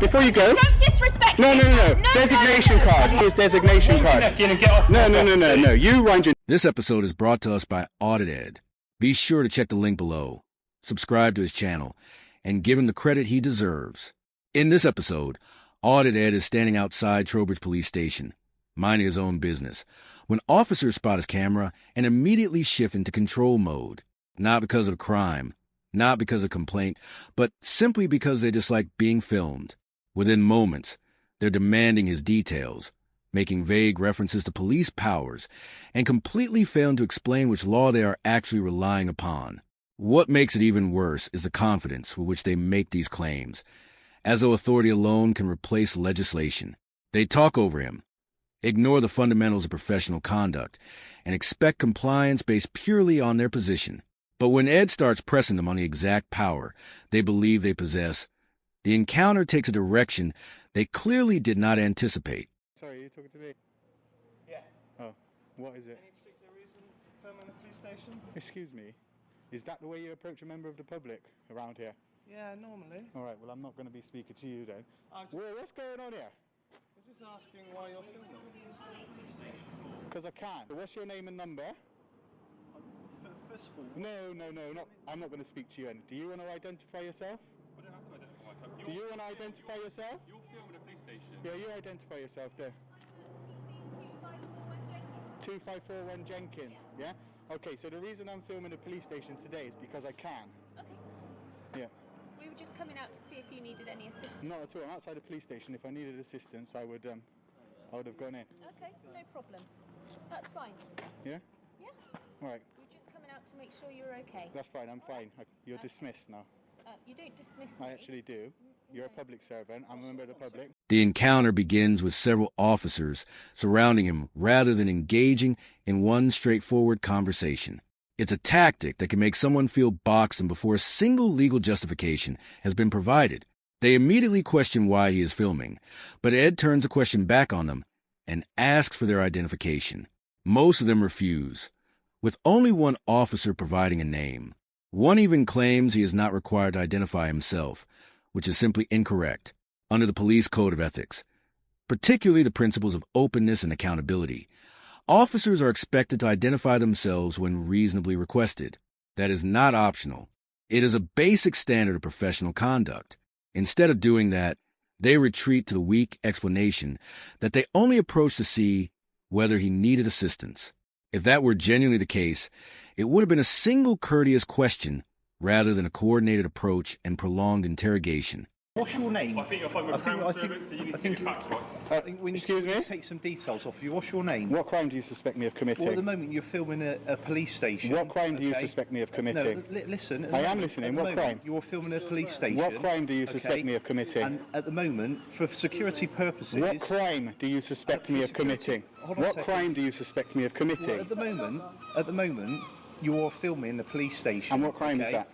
Before you go. Don't disrespect No, me. no, no, no. Designation card. His designation card. No. You run your... This episode is brought to us by Audited. Be sure to check the link below, subscribe to his channel, and give him the credit he deserves. In this episode, Audited is standing outside Trowbridge Police Station, minding his own business, when officers spot his camera and immediately shift into control mode, not because of crime, not because of complaint, but simply because they dislike being filmed. Within moments, they're demanding his details, making vague references to police powers, and completely failing to explain which law they are actually relying upon. What makes it even worse is the confidence with which they make these claims, as though authority alone can replace legislation. They talk over him, ignore the fundamentals of professional conduct, and expect compliance based purely on their position. But when Ed starts pressing them on the exact power they believe they possess, the encounter takes a direction they clearly did not anticipate. Sorry, you're talking to me? Yeah. Oh, what is it? Any particular reason filming a police station? Excuse me, is that the way you approach a member of the public around here? Yeah, normally. All right, well, I'm not going to be speaking to you then. Well, what's going on here? I'm just asking why you're filming. Because I can. What's your name and number? First of all, I'm not going to speak to you. Do you want to identify yourself? I don't have to identify myself. Do you want to identify yourself? You're filming a police station. Yeah, you identify yourself there. 2541 Jenkins, yeah? Okay, so the reason I'm filming a police station today is because I can. Okay. Yeah. We were just coming out to see if you needed any assistance. Not at all. I'm outside the police station. If I needed assistance, I would have gone in. Okay, no problem. That's fine. Yeah? Yeah. All right. We're just coming out to make sure you're okay. That's fine. I'm fine. You're dismissed now. You don't dismiss me. I actually do. You're a public servant. I'm a member of the public. The encounter begins with several officers surrounding him rather than engaging in one straightforward conversation. It's a tactic that can make someone feel boxed in before a single legal justification has been provided. They immediately question why he is filming, but Ed turns the question back on them and asks for their identification. Most of them refuse, with only one officer providing a name. One even claims he is not required to identify himself, which is simply incorrect under the police code of ethics, particularly the principles of openness and accountability. Officers are expected to identify themselves when reasonably requested. That is not optional. It is a basic standard of professional conduct. Instead of doing that, they retreat to the weak explanation that they only approached to see whether he needed assistance. If that were genuinely the case, it would have been a single courteous question rather than a coordinated approach and prolonged interrogation. what's your name? I think you're fine with crown servants, so you need to get your facts right. I think we need Excuse to me? take some details off you. What's your name? What crime do you suspect me of committing? Well, at the moment you're filming a police station. What crime do you suspect me of committing? No, listen. I am listening. What crime? You're filming a police station. What crime do you suspect me of committing? And at the moment, for security purposes... What crime do you suspect me of committing? Hold on a What second. crime do you suspect me of committing? Well, at the moment, you're filming the police station. And what crime is that?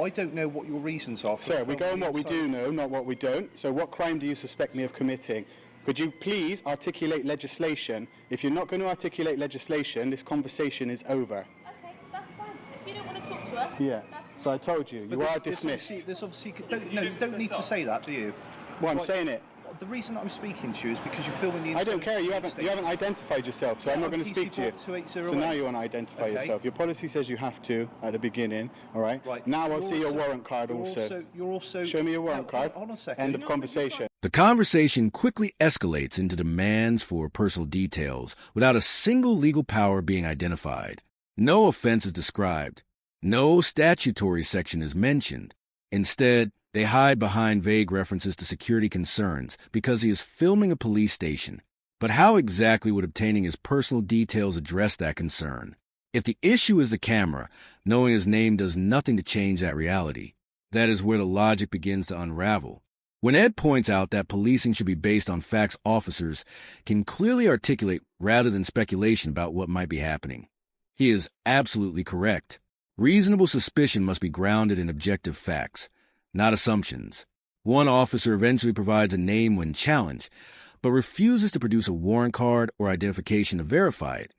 I don't know what your reasons are. Sir, we go on what we do know, not what we don't. So what crime do you suspect me of committing? Could you please articulate legislation? If you're not going to articulate legislation, this conversation is over. Okay, that's fine. If you don't want to talk to us, Yeah. that's So I told you, you are dismissed. There's obviously you don't need to say that, do you? Well, I'm Right. saying it. The reason I'm speaking to you is because you're filming the... I don't care. You haven't identified yourself, so I'm not going to speak to you. 2808. So now you want to identify Okay. yourself. Your policy says you have to at the beginning. All right. Right. Now I'll You're see your also- warrant card also. You're also... Show me your warrant card. Hold on a second. End of conversation. The conversation quickly escalates into demands for personal details without a single legal power being identified. No offense is described. No statutory section is mentioned. Instead, they hide behind vague references to security concerns because he is filming a police station. But how exactly would obtaining his personal details address that concern? If the issue is the camera, knowing his name does nothing to change that reality. That is where the logic begins to unravel. When Ed points out that policing should be based on facts officers can clearly articulate rather than speculation about what might be happening, he is absolutely correct. Reasonable suspicion must be grounded in objective facts, not assumptions. One officer eventually provides a name when challenged, but refuses to produce a warrant card or identification to verify it,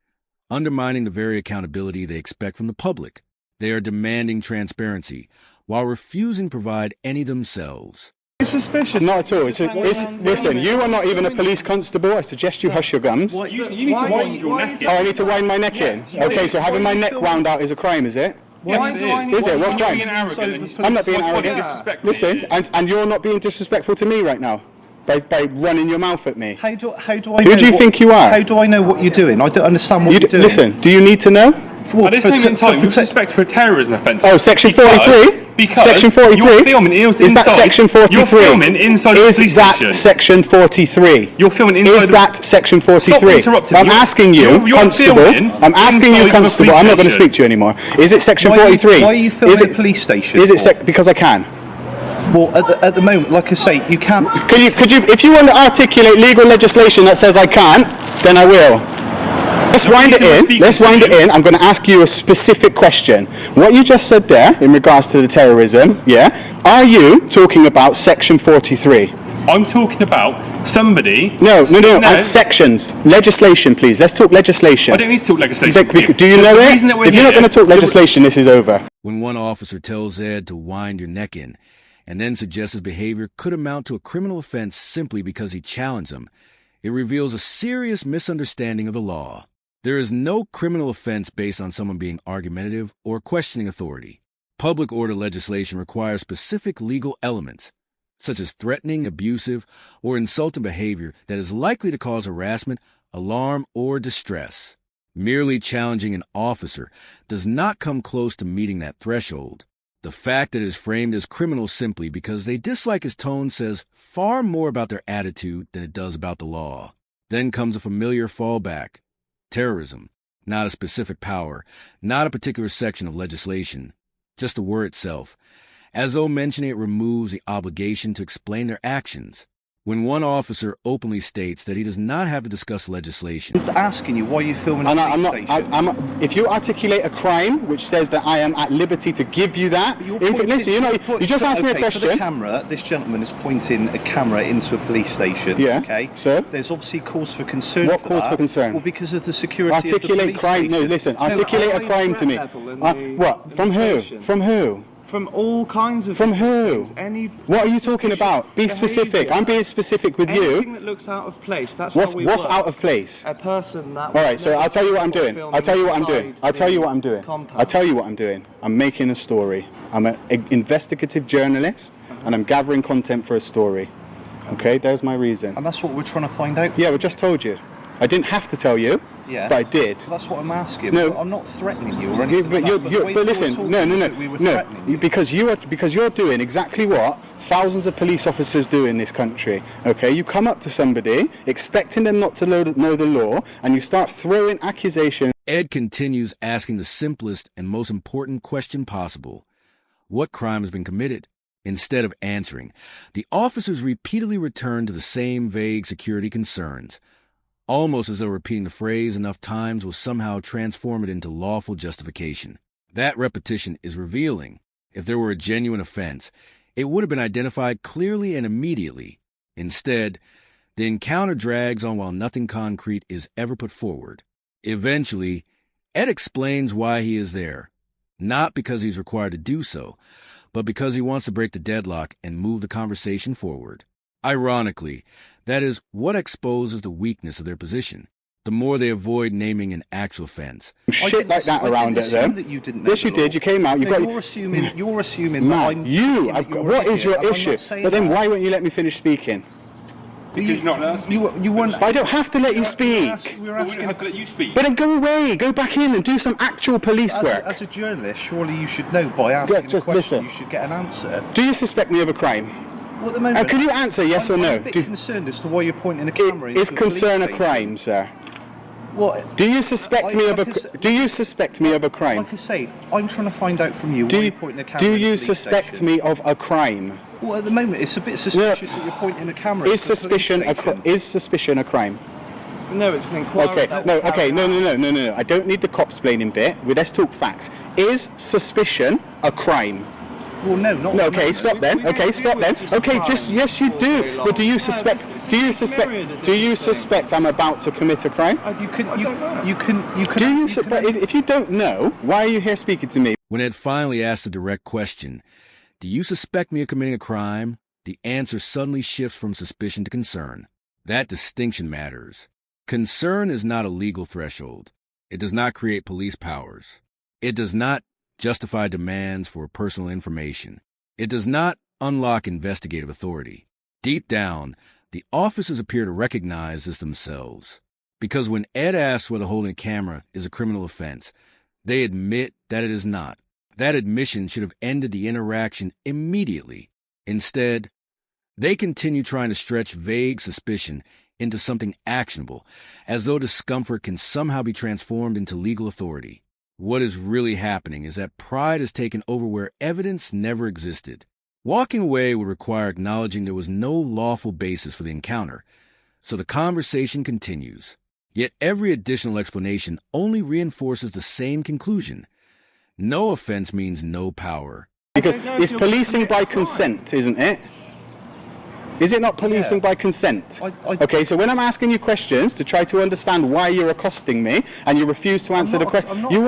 undermining the very accountability they expect from the public. They are demanding transparency, while refusing to provide any themselves. It's suspicious. Not at all. Listen, you are not even a police constable. I suggest you hush your gums. You need to wind your neck in. Oh, I need to wind my neck in? Okay, so having my neck wound out is a crime, is it? Why do I need Is it? What You're crime? being arrogant. I'm not being arrogant. Listen, and you're not being disrespectful to me right now by running your mouth at me. How do I Who know do you think you are? How do I know what you're doing? I don't understand what you're doing. Listen, do you need to know? At this moment in time, you're suspected for a terrorism offence. Oh, Section 43? Because Section 43? you're filming inside. Is that Section 43? You're filming inside the police Is that station. Section 43? You're filming inside. Is that Section 43? Stop interrupting. I'm asking you, You're Constable. filming I'm asking you, inside of a Constable. police I'm not going to station. speak to you anymore. Is it Section Why are you- 43? why are you filming Is it a police station Is it for? because I can? Well, at the moment, like I say, you can't. Could you, if you want to articulate legal legislation that says I can't, then I will. Let's wind it in. Let's wind it in. I'm going to ask you a specific question. What you just said there, in regards to the terrorism, yeah, are you talking about Section 43? I'm talking about somebody. No. Sections. Legislation, please. Let's talk legislation. I don't need to talk legislation. Do you know it? If you're not going to talk legislation, this is over. When one officer tells Ed to wind your neck in, and then suggests his behavior could amount to a criminal offense simply because he challenged him, it reveals a serious misunderstanding of the law. There is no criminal offense based on someone being argumentative or questioning authority. Public order legislation requires specific legal elements, such as threatening, abusive, or insulting behavior that is likely to cause harassment, alarm, or distress. Merely challenging an officer does not come close to meeting that threshold. The fact that it is framed as criminal simply because they dislike his tone says far more about their attitude than it does about the law. Then comes a familiar fallback. Terrorism, not a specific power, not a particular section of legislation, just the word itself, as though mentioning it removes the obligation to explain their actions. When one officer openly states that he does not have to discuss legislation. I'm asking you why you're filming a police station. If you articulate a crime which says that I am at liberty to give you that, listen, you just asked me a question. For the camera, this gentleman is pointing a camera into a police station. Yeah. Okay. So there's obviously cause for concern. What cause for concern? Well, because of the security. Articulate of the crime. station. No, listen. Articulate a crime to me. What? From who? From who? From all kinds of From who? Any what are you talking about? Be specific. I'm being specific with you. Anything that looks out of place. That's what's how we what's work. out of place? A person that. All right. So I'll tell you what I'm doing. I'll tell you what I'm doing. I'll tell you what I'm doing. I'll tell you what I'm doing. I'm making a story. I'm an investigative journalist, and I'm gathering content for a story. Okay. There's my reason. And that's what we're trying to find out. Yeah, we just told you. I didn't have to tell you. Yeah. But I did. So that's what I'm asking. No. I'm not threatening you or anything. But listen, no. Because you're doing exactly what thousands of police officers do in this country. Okay, you come up to somebody expecting them not to know the law, and you start throwing accusations. Ed continues asking the simplest and most important question possible: what crime has been committed? Instead of answering, the officers repeatedly return to the same vague security concerns, almost as though repeating the phrase enough times will somehow transform it into lawful justification. That repetition is revealing. If there were a genuine offense, it would have been identified clearly and immediately. Instead, the encounter drags on while nothing concrete is ever put forward. Eventually, Ed explains why he is there, not because he's required to do so, but because he wants to break the deadlock and move the conversation forward. Ironically, that is what exposes the weakness of their position. The more they avoid naming an actual offense. Shit like that around it, though. Yes, you did. You came out. You're assuming. Man, what is your issue? But then why won't you let me finish speaking? Because you're not letting us speak. You weren't. I don't have to let you speak. We were We don't asking. have to let you speak. But then go away. Go back in and do some actual police work. As a journalist, surely you should know by asking a just question. listen. You should get an answer. Do you suspect me of a crime? Well, at the moment, Can you answer yes or no? I'm a bit concerned as to why you're pointing a camera. Is into a police concern a station. crime, sir? What? Do you suspect me of a? Do you suspect me of a crime? Like I say, I'm trying to find out from you why you're pointing a camera. Do into a you police suspect station. me of a crime? Well, at the moment, it's a bit suspicious that you're pointing a camera. Is into a police suspicion station. Is suspicion a crime? No, it's an inquiry. Okay, that will carry no. I don't need the cops explaining bit. Let's talk facts. Is suspicion a crime? Well, no, not. No, at the okay, moment. stop then. Okay, stop then. Okay, just yes, you do. But do you suspect? Do you suspect I'm about to commit a crime? You can. Do you? But if you don't know, why are you here speaking to me? When Ed finally asks the direct question, "Do you suspect me of committing a crime?" the answer suddenly shifts from suspicion to concern. That distinction matters. Concern is not a legal threshold. It does not create police powers. It does not justify demands for personal information. It does not unlock investigative authority. Deep down, the officers appear to recognize this themselves. Because when Ed asks whether holding a camera is a criminal offense, they admit that it is not. That admission should have ended the interaction immediately. Instead, they continue trying to stretch vague suspicion into something actionable, as though discomfort can somehow be transformed into legal authority. What is really happening is that pride has taken over where evidence never existed. Walking away would require acknowledging there was no lawful basis for the encounter, so the conversation continues. Yet every additional explanation only reinforces the same conclusion. No offense means no power. Because it's policing by consent, isn't it? Is it not policing by consent? Okay, so when I'm asking you questions to try to understand why you're accosting me and you refuse to answer the question, you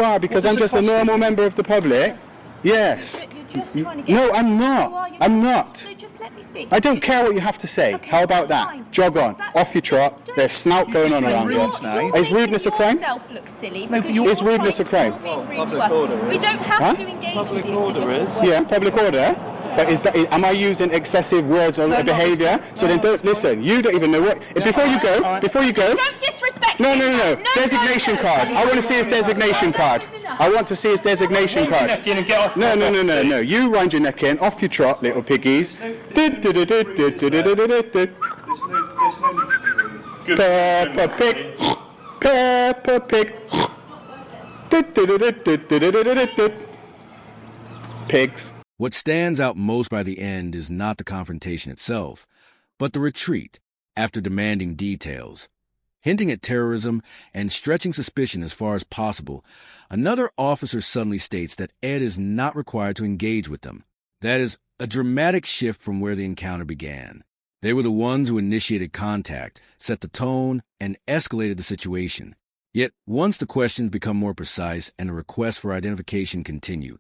are, because I'm just a normal member of the public. Yes. You're just trying to get... No, I'm not. No, you're I'm not. So just let me speak. I don't care what you have to say. Okay, How about that's that? fine. Jog on. That's- Off your trot. There's snout going on around here. Is rudeness a crime? Yourself look silly No, because but Is rudeness a crime? You're being rude Public to us. order We is. don't have Huh? to engage Public with you. order so just is. work. Yeah, public order. But am I using excessive words or behaviour? So then don't listen. You don't even know what. Before you go. Don't disrespect No, him. no, no, no. Designation card. I want to see his designation card. I want to see his designation card. No, no, no, no, no. You wind your neck in. Off your trot, little piggies. Peppa Pig. Peppa Pig. Pigs. What stands out most by the end is not the confrontation itself, but the retreat after demanding details. Hinting at terrorism and stretching suspicion as far as possible, another officer suddenly states that Ed is not required to engage with them. That is a dramatic shift from where the encounter began. They were the ones who initiated contact, set the tone, and escalated the situation. Yet, once the questions become more precise and the requests for identification continue,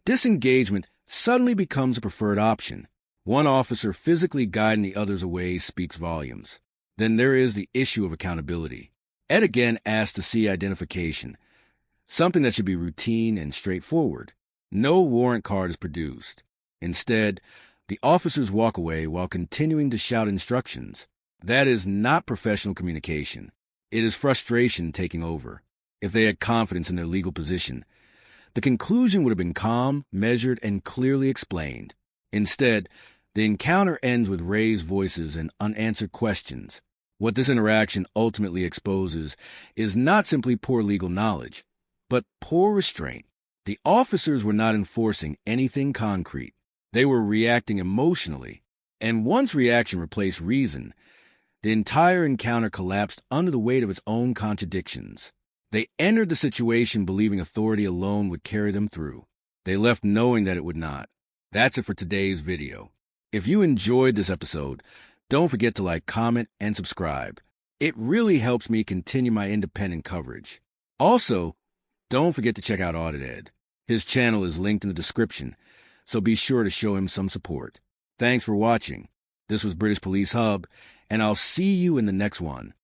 disengagement suddenly becomes a preferred option. One officer physically guiding the others away speaks volumes. Then there is the issue of accountability. Ed again asks to see identification, something that should be routine and straightforward. No warrant card is produced. Instead, the officers walk away while continuing to shout instructions. That is not professional communication. It is frustration taking over. If they had confidence in their legal position, the conclusion would have been calm, measured, and clearly explained. Instead, the encounter ends with raised voices and unanswered questions. What this interaction ultimately exposes is not simply poor legal knowledge, but poor restraint. The officers were not enforcing anything concrete. They were reacting emotionally. And once reaction replaced reason, the entire encounter collapsed under the weight of its own contradictions. They entered the situation believing authority alone would carry them through. They left knowing that it would not. That's it for today's video. If you enjoyed this episode, don't forget to like, comment, and subscribe. It really helps me continue my independent coverage. Also, don't forget to check out Audit. His channel is linked in the description, so be sure to show him some support. Thanks for watching. This was British Police Hub, and I'll see you in the next one.